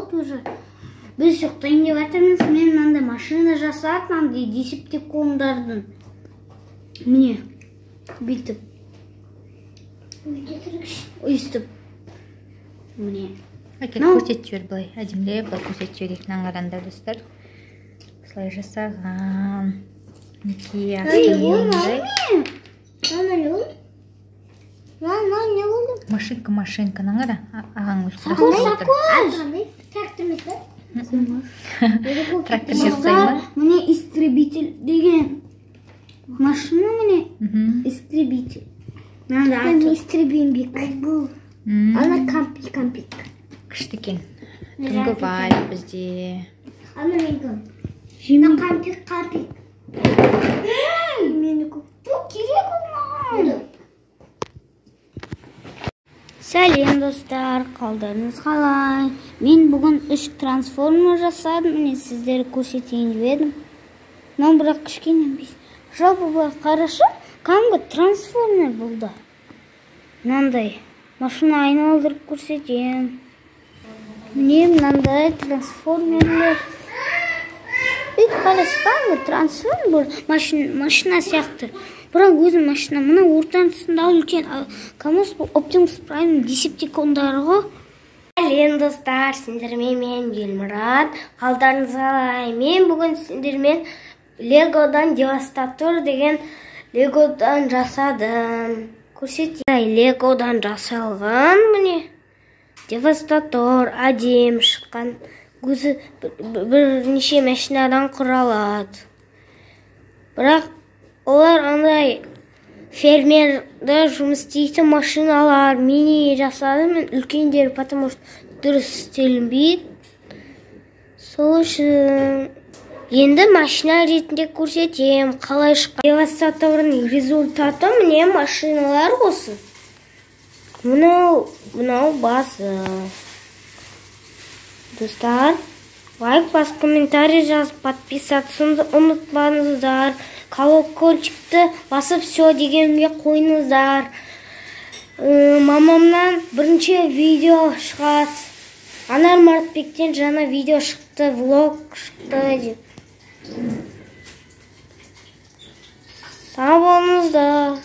болды уже. Біз ұйықтайын деп жатырмыз. Мен мынандай машина жасап, мынандай десептикондардың. Міне, бүйтіп. Өйстіп. Міне. Көрсетіп жібер былай. Әдемілеп былай көрсетіп жіберейік. Мына қараңдар достар. Осылай жасаған. Мінекей астындай. Не болды? Машинка наңара. Ағаң өз құрастырып отыр. Трактор жасай ма? Міне истребитель деген машина, міне истребитель. Міне истребимбек. Ана кампик. Күшті екен. Түнгі бай бізде. Ана менің. Жемін кампик. Менікі. Бұл керек олмаған. Сәлем достар, қалдарыңыз қалай? Мен бүгін 3 трансформер жасадым, міне сіздерге көрсетейін деп едім. Мынау бірақ кішкене емес. Жалпы былай қарашы, кәдімгі трансформер болды. Мынандай машина айналдырып көрсетейін. Міне мынандай трансформерлер. Бүйтіп қарашы, кәдімгі трансформер машина сияқты. Бірақ өзім машина, мына ортаның тұсында үлкен Камаз Оптимус Прайм десептикондары ғой. Сәлем достар, сендермен мен Елмұрат. Қалдарыңыз қалай? Мен бүгін сендермен Легодан Девастатор деген Легодан жасадым. Көрсетейін. Легодан жасалған міне. Девастатор әдем шыққан. Өзі бірнеше машинадан құралады. Бірақ олар андай фермерді жұмыс істейтін машиналар мини жасадым мен үлкендер, потому что дұрыс істелінбейді. Сол үшін енді машина ретінде көрсетем, қалай шыққан. Девастатордың результаты міне машиналар осы. Мынау басы. Достар, лайк бас, комментарий жазып, подписаться ұмытпаңыздар. Колокольчикті басып все дегенге қойыңыздар. Мамамнан бірінші видео шығады. Анар Мартбектен жаңа видео шықты, влог шықты. Сау болыңыздар.